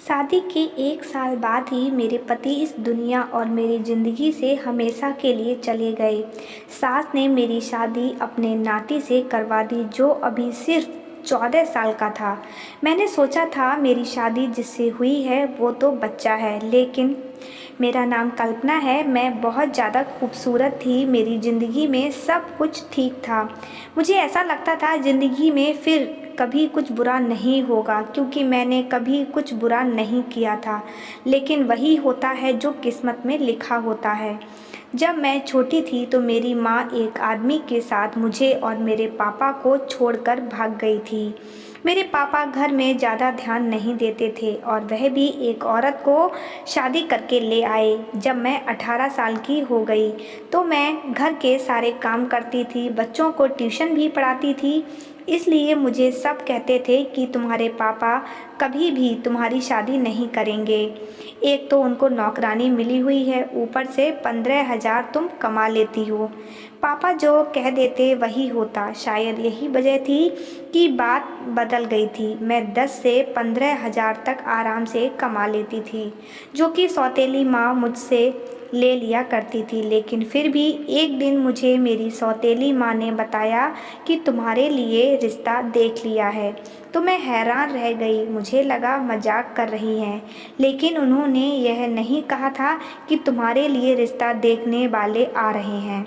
शादी के 1 साल बाद ही मेरे पति इस दुनिया और मेरी ज़िंदगी से हमेशा के लिए चले गए। सास ने मेरी शादी अपने नाती से करवा दी जो अभी सिर्फ 14 साल का था। मैंने सोचा था मेरी शादी जिससे हुई है वो तो बच्चा है, लेकिन मेरा नाम कल्पना है। मैं बहुत ज़्यादा खूबसूरत थी, मेरी ज़िंदगी में सब कुछ ठीक था। मुझे ऐसा लगता था ज़िंदगी में फिर कभी कुछ बुरा नहीं होगा, क्योंकि मैंने कभी कुछ बुरा नहीं किया था। लेकिन वही होता है जो किस्मत में लिखा होता है। जब मैं छोटी थी तो मेरी माँ एक आदमी के साथ मुझे और मेरे पापा को छोड़कर भाग गई थी। मेरे पापा घर में ज़्यादा ध्यान नहीं देते थे और वह भी एक औरत को शादी करके ले आए। जब मैं 18 साल की हो गई तो मैं घर के सारे काम करती थी, बच्चों को ट्यूशन भी पढ़ाती थी। इसलिए मुझे सब कहते थे कि तुम्हारे पापा कभी भी तुम्हारी शादी नहीं करेंगे। एक तो उनको नौकरानी मिली हुई है, ऊपर से 15,000 तुम कमा लेती हो। पापा जो कह देते वही होता। शायद यही वजह थी कि बात बदल गई थी। मैं 10 से 15,000 तक आराम से कमा लेती थी, जो कि सौतेली माँ मुझसे ले लिया करती थी। लेकिन फिर भी एक दिन मुझे मेरी सौतेली माँ ने बताया कि तुम्हारे लिए रिश्ता देख लिया है। तो मैं हैरान रह गई। मुझे लगा मजाक कर रही हैं, लेकिन उन्होंने यह नहीं कहा था कि तुम्हारे लिए रिश्ता देखने वाले आ रहे हैं।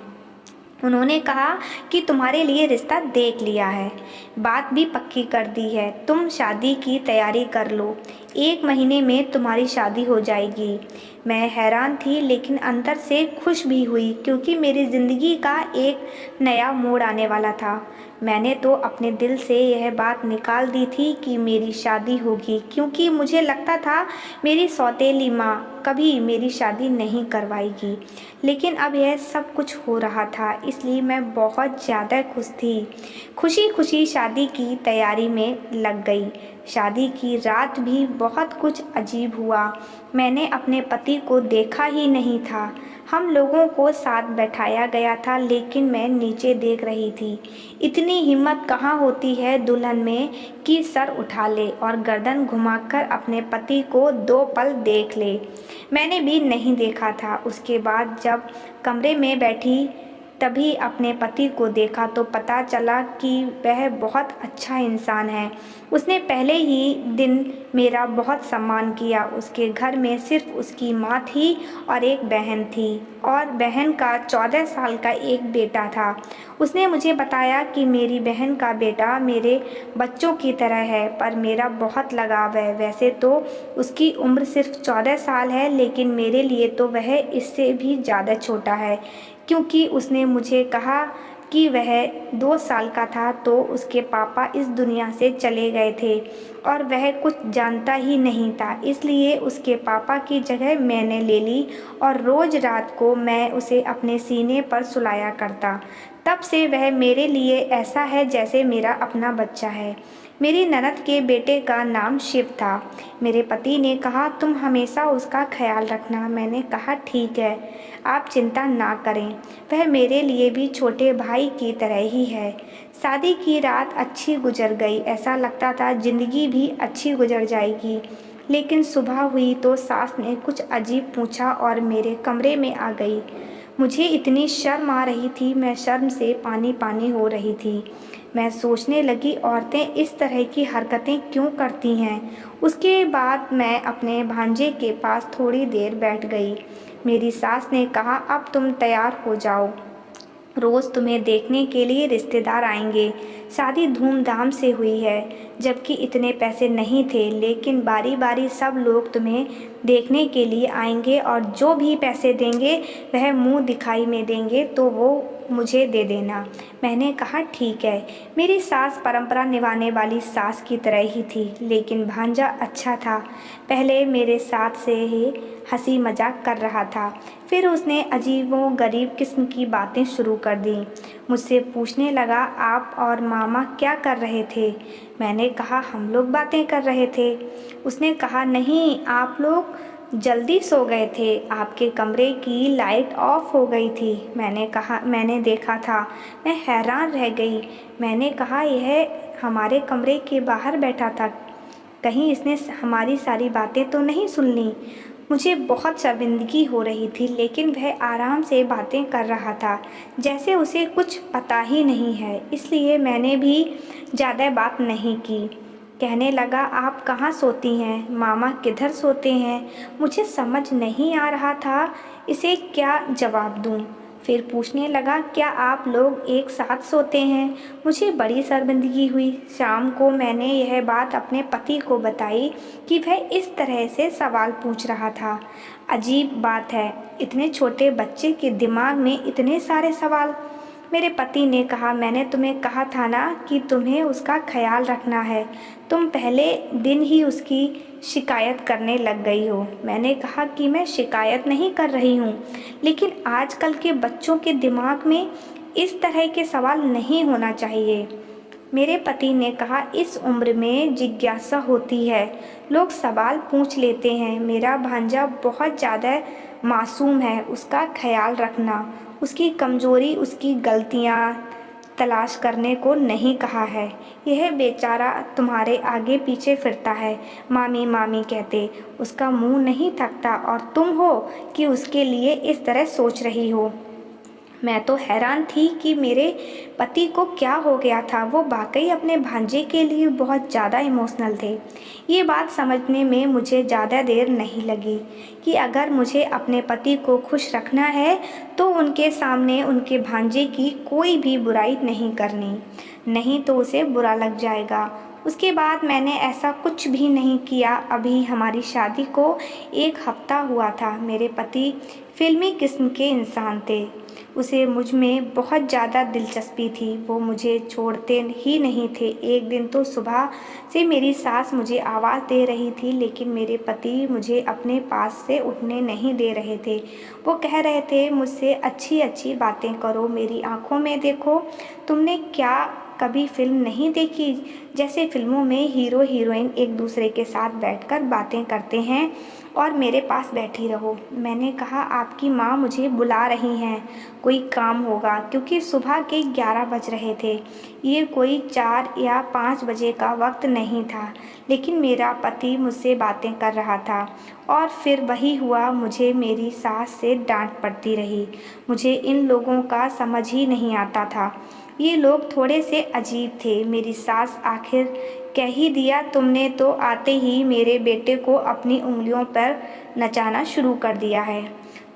उन्होंने कहा कि तुम्हारे लिए रिश्ता देख लिया है, बात भी पक्की कर दी है, तुम शादी की तैयारी कर लो, 1 महीने में तुम्हारी शादी हो जाएगी। मैं हैरान थी लेकिन अंदर से खुश भी हुई, क्योंकि मेरी ज़िंदगी का एक नया मोड़ आने वाला था। मैंने तो अपने दिल से यह बात निकाल दी थी कि मेरी शादी होगी, क्योंकि मुझे लगता था मेरी सौतेली माँ कभी मेरी शादी नहीं करवाएगी। लेकिन अब यह सब कुछ हो रहा था, इसलिए मैं बहुत ज़्यादा खुश थी। खुशी खुशी शादी की तैयारी में लग गई। शादी की रात भी बहुत कुछ अजीब हुआ। मैंने अपने पति को देखा ही नहीं था। हम लोगों को साथ बैठाया गया था, लेकिन मैं नीचे देख रही थी। इतनी हिम्मत कहाँ होती है दुल्हन में कि सर उठा ले और गर्दन घुमाकर अपने पति को 2 पल देख ले। मैंने भी नहीं देखा था। उसके बाद जब कमरे में बैठी तभी अपने पति को देखा तो पता चला कि वह बहुत अच्छा इंसान है। उसने पहले ही दिन मेरा बहुत सम्मान किया। उसके घर में सिर्फ उसकी माँ थी और एक बहन थी, और बहन का 14 साल का एक बेटा था। उसने मुझे बताया कि मेरी बहन का बेटा मेरे बच्चों की तरह है, पर मेरा बहुत लगाव है। वैसे तो उसकी उम्र सिर्फ 14 साल है, लेकिन मेरे लिए तो वह इससे भी ज़्यादा छोटा है, क्योंकि उसने मुझे कहा कि वह 2 साल का था तो उसके पापा इस दुनिया से चले गए थे और वह कुछ जानता ही नहीं था। इसलिए उसके पापा की जगह मैंने ले ली और रोज़ रात को मैं उसे अपने सीने पर सुलाया करता। तब से वह मेरे लिए ऐसा है जैसे मेरा अपना बच्चा है। मेरी ननद के बेटे का नाम शिव था। मेरे पति ने कहा तुम हमेशा उसका ख्याल रखना। मैंने कहा ठीक है, आप चिंता ना करें, वह मेरे लिए भी छोटे भाई की तरह ही है। शादी की रात अच्छी गुजर गई। ऐसा लगता था ज़िंदगी भी अच्छी गुजर जाएगी। लेकिन सुबह हुई तो सास ने कुछ अजीब पूछा और मेरे कमरे में आ गई। मुझे इतनी शर्म आ रही थी, मैं शर्म से पानी पानी हो रही थी। मैं सोचने लगी औरतें इस तरह की हरकतें क्यों करती हैं। उसके बाद मैं अपने भांजे के पास थोड़ी देर बैठ गई। मेरी सास ने कहा अब तुम तैयार हो जाओ, रोज़ तुम्हें देखने के लिए रिश्तेदार आएंगे। शादी धूमधाम से हुई है, जबकि इतने पैसे नहीं थे, लेकिन बारी बारी सब लोग तुम्हें देखने के लिए आएंगे और जो भी पैसे देंगे वह मुंह दिखाई में देंगे, तो वो मुझे दे देना। मैंने कहा ठीक है। मेरी सास परंपरा निभाने वाली सास की तरह ही थी, लेकिन भांजा अच्छा था। पहले मेरे साथ से ही हंसी मजाक कर रहा था, फिर उसने अजीबो गरीब किस्म की बातें शुरू कर दी। मुझसे पूछने लगा आप और मामा क्या कर रहे थे। मैंने कहा हम लोग बातें कर रहे थे। उसने कहा नहीं, आप लोग जल्दी सो गए थे, आपके कमरे की लाइट ऑफ हो गई थी। मैंने देखा था। मैं हैरान रह गई। मैंने कहा यह हमारे कमरे के बाहर बैठा था। कहीं इसने हमारी सारी बातें तो नहीं सुन ली। मुझे बहुत शर्मिंदगी हो रही थी, लेकिन वह आराम से बातें कर रहा था, जैसे उसे कुछ पता ही नहीं है। इसलिए मैंने भी ज़्यादा बात नहीं की। कहने लगा, आप कहाँ सोती हैं? मामा किधर सोते हैं? मुझे समझ नहीं आ रहा था इसे क्या जवाब दूँ। फिर पूछने लगा, क्या आप लोग एक साथ सोते हैं? मुझे बड़ी शर्मिंदगी हुई। शाम को मैंने यह बात अपने पति को बताई कि वह इस तरह से सवाल पूछ रहा था। अजीब बात है, इतने छोटे बच्चे के दिमाग में इतने सारे सवाल। मेरे पति ने कहा, मैंने तुम्हें कहा था ना कि तुम्हें उसका ख्याल रखना है। तुम पहले दिन ही उसकी शिकायत करने लग गई हो। मैंने कहा कि मैं शिकायत नहीं कर रही हूँ, लेकिन आजकल के बच्चों के दिमाग में इस तरह के सवाल नहीं होना चाहिए। मेरे पति ने कहा, इस उम्र में जिज्ञासा होती है, लोग सवाल पूछ लेते हैं। मेरा भांजा बहुत ज़्यादा मासूम है, उसका ख्याल रखना, उसकी कमज़ोरी, उसकी गलतियाँ तलाश करने को नहीं कहा है। यह बेचारा तुम्हारे आगे पीछे फिरता है, मामी मामी कहते, उसका मुंह नहीं थकता, और तुम हो कि उसके लिए इस तरह सोच रही हो। मैं तो हैरान थी कि मेरे पति को क्या हो गया था। वो वाकई अपने भांजे के लिए बहुत ज़्यादा इमोशनल थे। ये बात समझने में मुझे ज़्यादा देर नहीं लगी कि अगर मुझे अपने पति को खुश रखना है तो उनके सामने उनके भांजे की कोई भी बुराई नहीं करनी, नहीं तो उसे बुरा लग जाएगा। उसके बाद मैंने ऐसा कुछ भी नहीं किया। अभी हमारी शादी को 1 हफ्ता हुआ था। मेरे पति फिल्मी किस्म के इंसान थे। उसे मुझ में बहुत ज़्यादा दिलचस्पी थी। वो मुझे छोड़ते ही नहीं थे। एक दिन तो सुबह से मेरी सास मुझे आवाज़ दे रही थी, लेकिन मेरे पति मुझे अपने पास से उठने नहीं दे रहे थे। वो कह रहे थे, मुझसे अच्छी अच्छी बातें करो, मेरी आंखों में देखो। तुमने क्या कभी फिल्म नहीं देखी, जैसे फिल्मों में हीरो हीरोइन एक दूसरे के साथ बैठकर बातें करते हैं और मेरे पास बैठी रहो। मैंने कहा, आपकी माँ मुझे बुला रही हैं, कोई काम होगा, क्योंकि सुबह के 11 बज रहे थे। ये कोई 4 या 5 बजे का वक्त नहीं था, लेकिन मेरा पति मुझसे बातें कर रहा था। और फिर वही हुआ, मुझे मेरी सास से डांट पड़ती रही। मुझे इन लोगों का समझ ही नहीं आता था। ये लोग थोड़े से अजीब थे। मेरी सास आखिर कह ही दिया, तुमने तो आते ही मेरे बेटे को अपनी उंगलियों पर नचाना शुरू कर दिया है,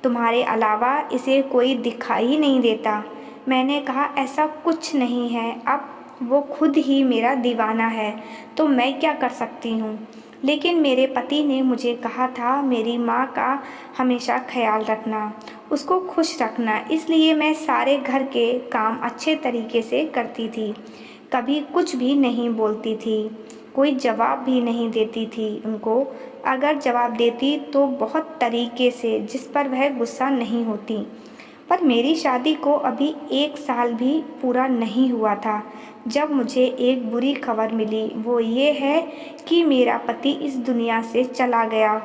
तुम्हारे अलावा इसे कोई दिखाई ही नहीं देता। मैंने कहा, ऐसा कुछ नहीं है, अब वो खुद ही मेरा दीवाना है, तो मैं क्या कर सकती हूँ। लेकिन मेरे पति ने मुझे कहा था, मेरी माँ का हमेशा ख्याल रखना, उसको खुश रखना। इसलिए मैं सारे घर के काम अच्छे तरीके से करती थी, कभी कुछ भी नहीं बोलती थी, कोई जवाब भी नहीं देती थी उनको। अगर जवाब देती तो बहुत तरीके से, जिस पर वह गुस्सा नहीं होती। पर मेरी शादी को अभी 1 साल भी पूरा नहीं हुआ था जब मुझे एक बुरी खबर मिली। वो ये है कि मेरा पति इस दुनिया से चला गया।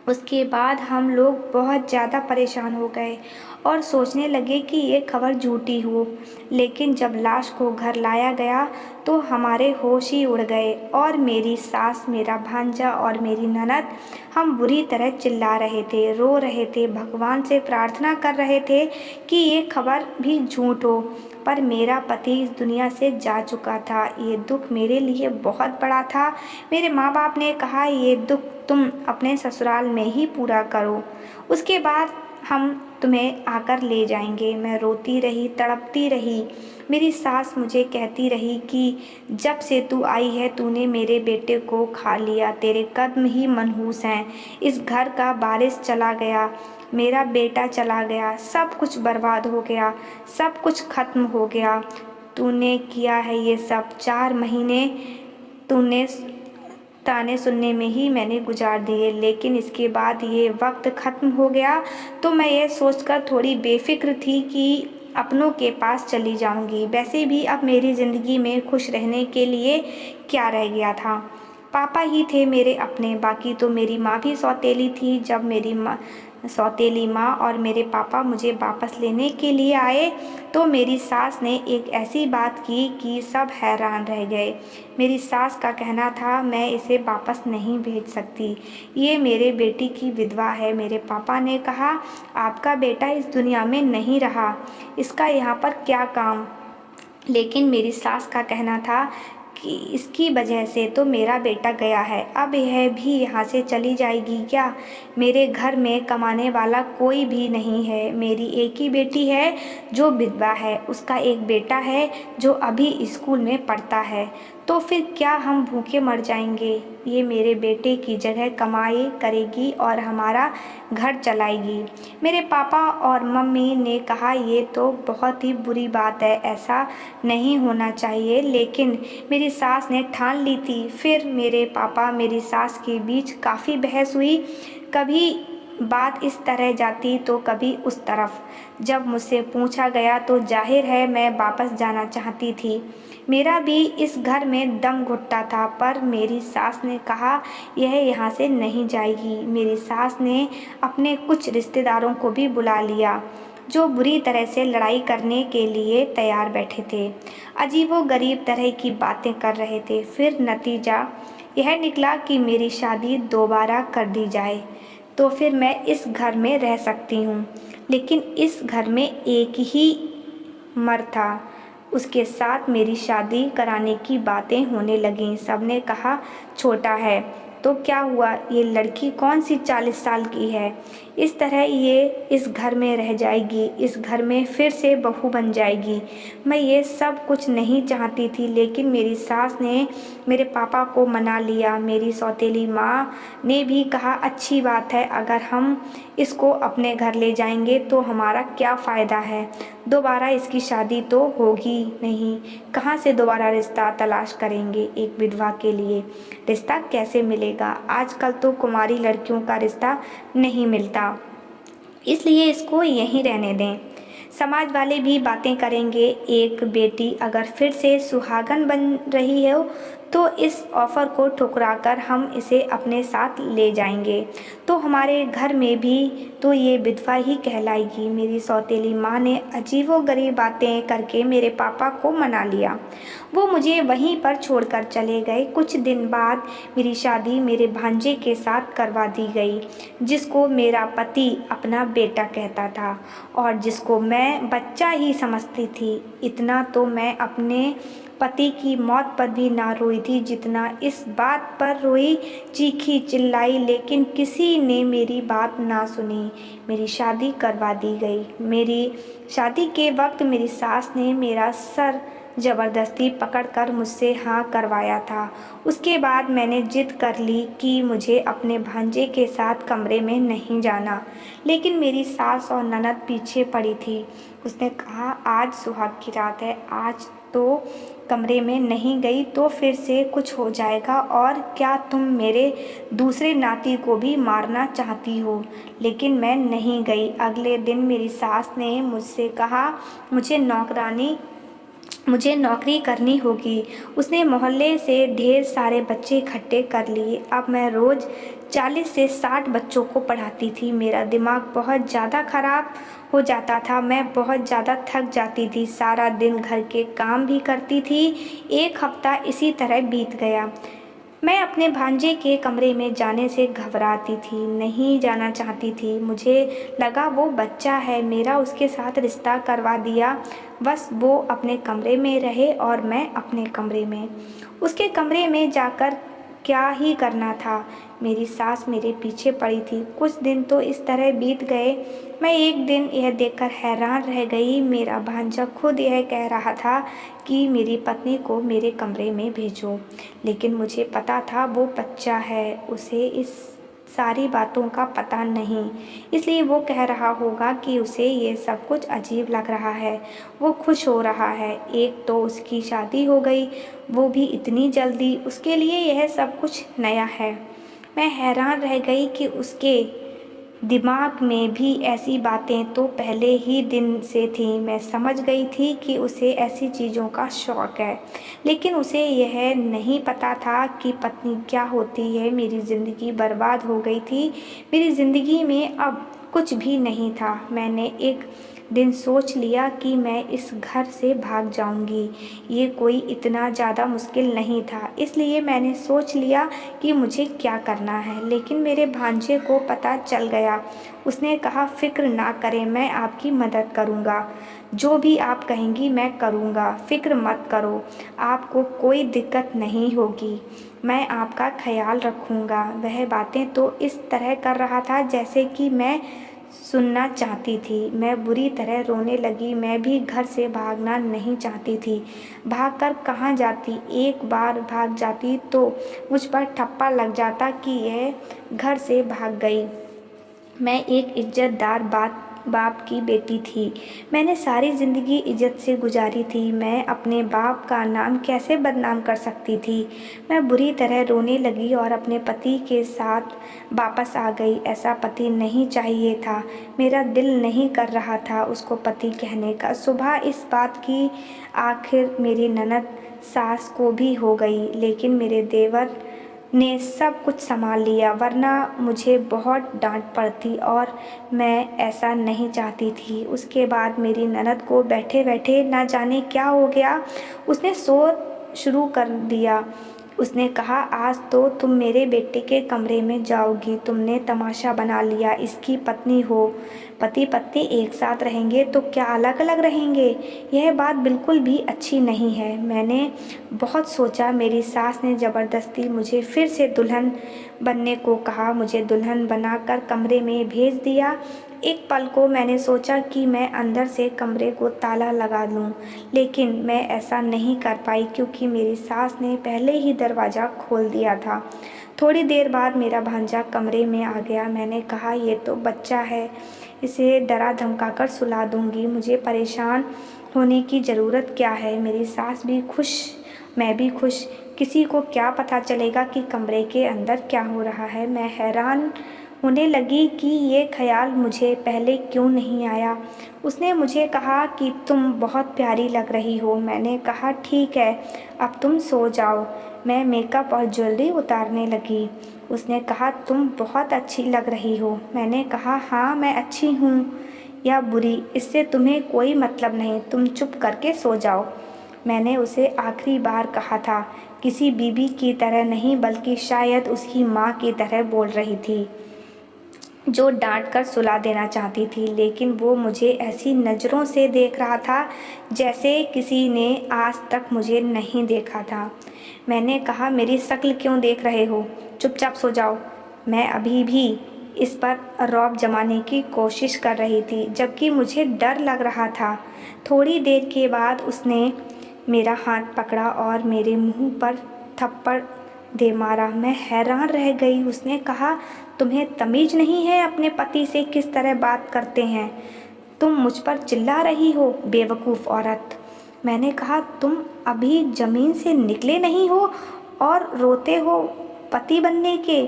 उसके बाद हम लोग बहुत ज़्यादा परेशान हो गए और सोचने लगे कि ये खबर झूठी हो। लेकिन जब लाश को घर लाया गया तो हमारे होश ही उड़ गए, और मेरी सास, मेरा भांजा और मेरी ननद, हम बुरी तरह चिल्ला रहे थे, रो रहे थे, भगवान से प्रार्थना कर रहे थे कि ये खबर भी झूठ हो। पर मेरा पति इस दुनिया से जा चुका था। ये दुख मेरे लिए बहुत बड़ा था। मेरे माँ बाप ने कहा, ये दुख तुम अपने ससुराल में ही पूरा करो, उसके बाद हम तुम्हें आकर ले जाएंगे। मैं रोती रही, तड़पती रही। मेरी सास मुझे कहती रही कि जब से तू आई है तूने मेरे बेटे को खा लिया, तेरे कदम ही मनहूस हैं। इस घर का वारिस चला गया, मेरा बेटा चला गया, सब कुछ बर्बाद हो गया, सब कुछ खत्म हो गया। तूने किया है ये सब। 4 महीने तूने ताने सुनने में ही मैंने गुजार दिए, लेकिन इसके बाद ये वक्त ख़त्म हो गया तो मैं ये सोचकर थोड़ी बेफिक्र थी कि अपनों के पास चली जाऊंगी। वैसे भी अब मेरी ज़िंदगी में खुश रहने के लिए क्या रह गया था। पापा ही थे मेरे अपने, बाकी तो मेरी माँ भी सौतेली थी। जब मेरी सौतेली माँ और मेरे पापा मुझे वापस लेने के लिए आए तो मेरी सास ने एक ऐसी बात की कि सब हैरान रह गए। मेरी सास का कहना था, मैं इसे वापस नहीं भेज सकती, ये मेरे बेटी की विधवा है। मेरे पापा ने कहा, आपका बेटा इस दुनिया में नहीं रहा, इसका यहाँ पर क्या काम। लेकिन मेरी सास का कहना था कि इसकी वजह से तो मेरा बेटा गया है, अब यह भी यहाँ से चली जाएगी क्या। मेरे घर में कमाने वाला कोई भी नहीं है। मेरी एक ही बेटी है जो विधवा है, उसका एक बेटा है जो अभी स्कूल में पढ़ता है। तो फिर क्या हम भूखे मर जाएंगे। ये मेरे बेटे की जगह कमाई करेगी और हमारा घर चलाएगी। मेरे पापा और मम्मी ने कहा, ये तो बहुत ही बुरी बात है, ऐसा नहीं होना चाहिए। लेकिन मेरी सास ने ठान ली थी। फिर मेरे पापा मेरी सास के बीच काफ़ी बहस हुई, कभी बात इस तरह जाती तो कभी उस तरफ। जब मुझसे पूछा गया तो जाहिर है मैं वापस जाना चाहती थी। मेरा भी इस घर में दम घुटता था, पर मेरी सास ने कहा यह यहाँ से नहीं जाएगी। मेरी सास ने अपने कुछ रिश्तेदारों को भी बुला लिया जो बुरी तरह से लड़ाई करने के लिए तैयार बैठे थे। अजीबोगरीब तरह की बातें कर रहे थे। फिर नतीजा यह निकला कि मेरी शादी दोबारा कर दी जाए तो फिर मैं इस घर में रह सकती हूँ। लेकिन इस घर में एक ही मर्द था, उसके साथ मेरी शादी कराने की बातें होने लगीं। सबने कहा छोटा है तो क्या हुआ, ये लड़की कौन सी 40 साल की है, इस तरह ये इस घर में रह जाएगी, इस घर में फिर से बहू बन जाएगी। मैं ये सब कुछ नहीं चाहती थी, लेकिन मेरी सास ने मेरे पापा को मना लिया। मेरी सौतेली माँ ने भी कहा, अच्छी बात है, अगर हम इसको अपने घर ले जाएंगे तो हमारा क्या फ़ायदा है, दोबारा इसकी शादी तो होगी नहीं, कहाँ से दोबारा रिश्ता तलाश करेंगे एक विधवा के लिए, रिश्ता कैसे मिलेगा। आजकल तो कुंवारी लड़कियों का रिश्ता नहीं मिलता, इसलिए इसको यहीं रहने दें। समाज वाले भी बातें करेंगे, एक बेटी अगर फिर से सुहागन बन रही हो तो इस ऑफ़र को ठुकराकर हम इसे अपने साथ ले जाएंगे तो हमारे घर में भी तो ये विधवा ही कहलाएगी। मेरी सौतेली माँ ने अजीबोगरीब बातें करके मेरे पापा को मना लिया। वो मुझे वहीं पर छोड़कर चले गए। कुछ दिन बाद मेरी शादी मेरे भांजे के साथ करवा दी गई, जिसको मेरा पति अपना बेटा कहता था और जिसको मैं बच्चा ही समझती थी। इतना तो मैं अपने पति की मौत पर भी ना रोई थी जितना इस बात पर रोई। चीखी चिल्लाई, लेकिन किसी ने मेरी बात ना सुनी। मेरी शादी करवा दी गई। मेरी शादी के वक्त मेरी सास ने मेरा सर ज़बरदस्ती पकड़कर मुझसे हाँ करवाया था। उसके बाद मैंने जिद कर ली कि मुझे अपने भांजे के साथ कमरे में नहीं जाना, लेकिन मेरी सास और ननद पीछे पड़ी थी। उसने कहा, आज सुहाग की रात है, आज तो कमरे में नहीं गई तो फिर से कुछ हो जाएगा, और क्या तुम मेरे दूसरे नाती को भी मारना चाहती हो। लेकिन मैं नहीं गई। अगले दिन मेरी सास ने मुझसे कहा, मुझे नौकरी करनी होगी। उसने मोहल्ले से ढेर सारे बच्चे इकट्ठे कर लिए। अब मैं रोज़ 40 से 60 बच्चों को पढ़ाती थी। मेरा दिमाग बहुत ज़्यादा ख़राब हो जाता था, मैं बहुत ज़्यादा थक जाती थी, सारा दिन घर के काम भी करती थी। एक हफ्ता इसी तरह बीत गया। मैं अपने भांजे के कमरे में जाने से घबराती थी, नहीं जाना चाहती थी। मुझे लगा वो बच्चा है, मेरा उसके साथ रिश्ता करवा दिया, बस वो अपने कमरे में रहे और मैं अपने कमरे में। उसके कमरे में जाकर क्या ही करना था। मेरी सास मेरे पीछे पड़ी थी। कुछ दिन तो इस तरह बीत गए। मैं एक दिन यह देखकर हैरान रह गई, मेरा भांजा खुद यह कह रहा था कि मेरी पत्नी को मेरे कमरे में भेजो, लेकिन मुझे पता था वो बच्चा है, उसे इस सारी बातों का पता नहीं, इसलिए वो कह रहा होगा कि उसे ये सब कुछ अजीब लग रहा है। वो खुश हो रहा है। एक तो उसकी शादी हो गई, वो भी इतनी जल्दी, उसके लिए यह सब कुछ नया है। मैं हैरान रह गई कि उसके दिमाग में भी ऐसी बातें तो पहले ही दिन से थीं। मैं समझ गई थी कि उसे ऐसी चीज़ों का शौक़ है, लेकिन उसे यह नहीं पता था कि पत्नी क्या होती है। मेरी ज़िंदगी बर्बाद हो गई थी। मेरी ज़िंदगी में अब कुछ भी नहीं था। मैंने एक दिन सोच लिया कि मैं इस घर से भाग जाऊंगी। ये कोई इतना ज़्यादा मुश्किल नहीं था, इसलिए मैंने सोच लिया कि मुझे क्या करना है। लेकिन मेरे भांजे को पता चल गया। उसने कहा, फ़िक्र ना करें, मैं आपकी मदद करूँगा। जो भी आप कहेंगी मैं करूँगा, फ़िक्र मत करो, आपको कोई दिक्कत नहीं होगी, मैं आपका ख्याल रखूँगा। वह बातें तो इस तरह कर रहा था जैसे कि मैं सुनना चाहती थी। मैं बुरी तरह रोने लगी। मैं भी घर से भागना नहीं चाहती थी। भागकर कहाँ जाती? एक बार भाग जाती तो मुझ पर ठप्पा लग जाता कि यह घर से भाग गई। मैं एक इज्जतदार बाप की बेटी थी। मैंने सारी ज़िंदगी इज्जत से गुजारी थी। मैं अपने बाप का नाम कैसे बदनाम कर सकती थी? मैं बुरी तरह रोने लगी और अपने पति के साथ वापस आ गई। ऐसा पति नहीं चाहिए था। मेरा दिल नहीं कर रहा था उसको पति कहने का। सुबह इस बात की आखिर मेरी ननद सास को भी हो गई, लेकिन मेरे देवर ने सब कुछ संभाल लिया, वरना मुझे बहुत डांट पड़ती और मैं ऐसा नहीं चाहती थी। उसके बाद मेरी ननद को बैठे बैठे ना जाने क्या हो गया, उसने शोर शुरू कर दिया। उसने कहा, आज तो तुम मेरे बेटे के कमरे में जाओगी। तुमने तमाशा बना लिया। इसकी पत्नी हो, पति पत्नी एक साथ रहेंगे तो क्या अलग अलग रहेंगे? यह बात बिल्कुल भी अच्छी नहीं है। मैंने बहुत सोचा। मेरी सास ने ज़बरदस्ती मुझे फिर से दुल्हन बनने को कहा। मुझे दुल्हन बनाकर कमरे में भेज दिया। एक पल को मैंने सोचा कि मैं अंदर से कमरे को ताला लगा लूं, लेकिन मैं ऐसा नहीं कर पाई क्योंकि मेरी सास ने पहले ही दरवाज़ा खोल दिया था। थोड़ी देर बाद मेरा भांजा कमरे में आ गया। मैंने कहा, ये तो बच्चा है, इसे डरा धमका कर सुला दूंगी। मुझे परेशान होने की ज़रूरत क्या है? मेरी सास भी खुश, मैं भी खुश। किसी को क्या पता चलेगा कि कमरे के अंदर क्या हो रहा है? मैं हैरान होने लगी कि ये ख्याल मुझे पहले क्यों नहीं आया। उसने मुझे कहा कि तुम बहुत प्यारी लग रही हो। मैंने कहा, ठीक है, अब तुम सो जाओ। मैं मेकअप और ज्वेलरी उतारने लगी। उसने कहा, तुम बहुत अच्छी लग रही हो। मैंने कहा, हाँ, मैं अच्छी हूँ या बुरी, इससे तुम्हें कोई मतलब नहीं, तुम चुप करके सो जाओ। मैंने उसे आखिरी बार कहा था। किसी बीबी की तरह नहीं, बल्कि शायद उसकी माँ की तरह बोल रही थी, जो डांट कर सुला देना चाहती थी। लेकिन वो मुझे ऐसी नज़रों से देख रहा था जैसे किसी ने आज तक मुझे नहीं देखा था। मैंने कहा, मेरी शक्ल क्यों देख रहे हो? चुपचाप सो जाओ। मैं अभी भी इस पर रौब जमाने की कोशिश कर रही थी, जबकि मुझे डर लग रहा था। थोड़ी देर के बाद उसने मेरा हाथ पकड़ा और मेरे मुंह पर थप्पड़ दे मारा। मैं हैरान रह गई। उसने कहा, तुम्हें तमीज़ नहीं है? अपने पति से किस तरह बात करते हैं? तुम मुझ पर चिल्ला रही हो, बेवकूफ़ औरत। मैंने कहा, तुम अभी ज़मीन से निकले नहीं हो और रोते हो पति बनने के?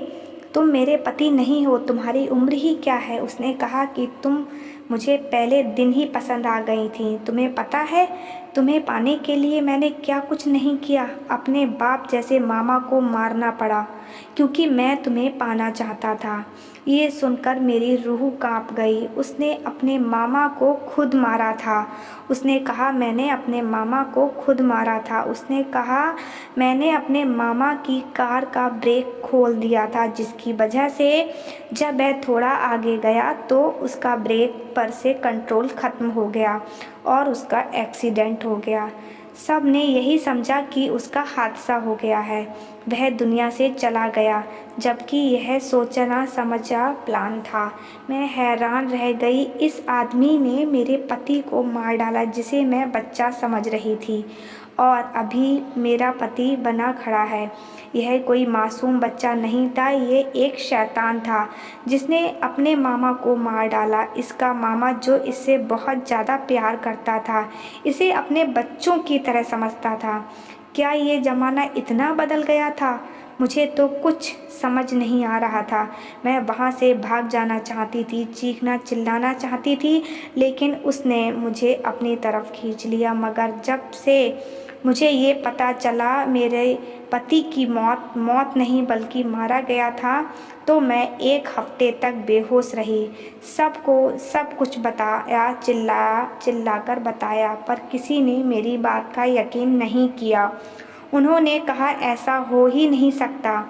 तुम मेरे पति नहीं हो, तुम्हारी उम्र ही क्या है? उसने कहा कि तुम मुझे पहले दिन ही पसंद आ गई थी। तुम्हें पता है, तुम्हें पाने के लिए मैंने क्या कुछ नहीं किया। अपने बाप जैसे मामा को मारना पड़ा क्योंकि मैं तुम्हें पाना चाहता था। ये सुनकर मेरी रूह कांप गई। उसने अपने मामा को खुद मारा था। उसने कहा, मैंने अपने मामा को खुद मारा था। उसने कहा, मैंने अपने मामा की कार का ब्रेक खोल दिया था, जिसकी वजह से जब वह थोड़ा आगे गया तो उसका ब्रेक पर से कंट्रोल ख़त्म हो गया और उसका एक्सीडेंट हो गया। सब ने यही समझा कि उसका हादसा हो गया है, वह दुनिया से चला गया, जबकि यह सोचना समझा प्लान था। मैं हैरान रह गई। इस आदमी ने मेरे पति को मार डाला, जिसे मैं बच्चा समझ रही थी, और अभी मेरा पति बना खड़ा है। यह कोई मासूम बच्चा नहीं था, ये एक शैतान था जिसने अपने मामा को मार डाला। इसका मामा, जो इससे बहुत ज़्यादा प्यार करता था, इसे अपने बच्चों की तरह समझता था। क्या ये ज़माना इतना बदल गया था? मुझे तो कुछ समझ नहीं आ रहा था। मैं वहाँ से भाग जाना चाहती थी, चीखना चिल्लाना चाहती थी, लेकिन उसने मुझे अपनी तरफ खींच लिया। मगर जब से मुझे ये पता चला मेरे पति की मौत नहीं बल्कि मारा गया था, तो मैं 1 हफ्ते तक बेहोश रही। सबको सब कुछ बताया, चिल्लाकर बताया, पर किसी ने मेरी बात का यकीन नहीं किया। उन्होंने कहा ऐसा हो ही नहीं सकता,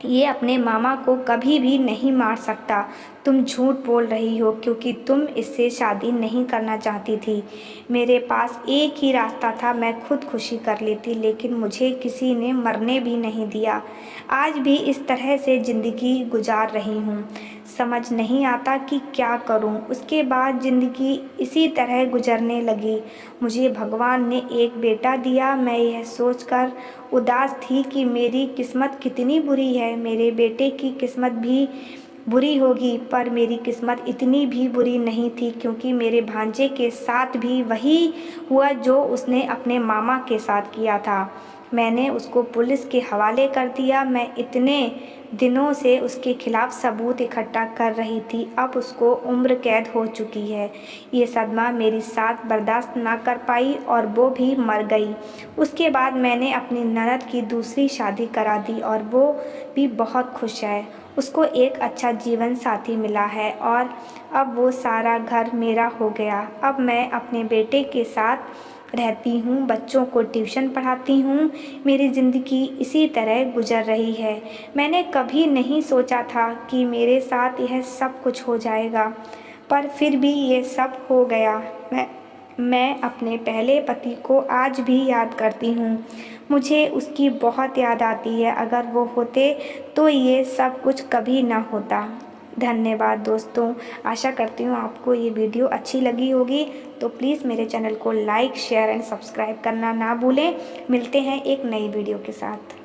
ये अपने मामा को कभी भी नहीं मार सकता। तुम झूठ बोल रही हो क्योंकि तुम इससे शादी नहीं करना चाहती थी। मेरे पास एक ही रास्ता था, मैं खुदकुशी कर लेती, लेकिन मुझे किसी ने मरने भी नहीं दिया। आज भी इस तरह से ज़िंदगी गुजार रही हूँ। समझ नहीं आता कि क्या करूँ। उसके बाद ज़िंदगी इसी तरह गुजरने लगी। मुझे भगवान ने एक बेटा दिया। मैं यह सोचकर उदास थी कि मेरी किस्मत कितनी बुरी है। मेरे बेटे की किस्मत भी बुरी होगी, पर मेरी किस्मत इतनी भी बुरी नहीं थी, क्योंकि मेरे भांजे के साथ भी वही हुआ जो उसने अपने मामा के साथ किया था। मैंने उसको पुलिस के हवाले कर दिया। मैं इतने दिनों से उसके खिलाफ सबूत इकट्ठा कर रही थी। अब उसको उम्र कैद हो चुकी है। ये सदमा मेरी साथ बर्दाश्त ना कर पाई और वो भी मर गई। उसके बाद मैंने अपनी ननद की दूसरी शादी करा दी और वो भी बहुत खुश है। उसको एक अच्छा जीवन साथी मिला है और अब वो सारा घर मेरा हो गया। अब मैं अपने बेटे के साथ रहती हूँ, बच्चों को ट्यूशन पढ़ाती हूँ। मेरी ज़िंदगी इसी तरह गुजर रही है। मैंने कभी नहीं सोचा था कि मेरे साथ यह सब कुछ हो जाएगा, पर फिर भी ये सब हो गया। मैं अपने पहले पति को आज भी याद करती हूँ। मुझे उसकी बहुत याद आती है। अगर वो होते तो ये सब कुछ कभी ना होता। धन्यवाद दोस्तों। आशा करती हूँ आपको ये वीडियो अच्छी लगी होगी, तो प्लीज़ मेरे चैनल को लाइक शेयर एंड सब्सक्राइब करना ना भूलें। मिलते हैं एक नई वीडियो के साथ।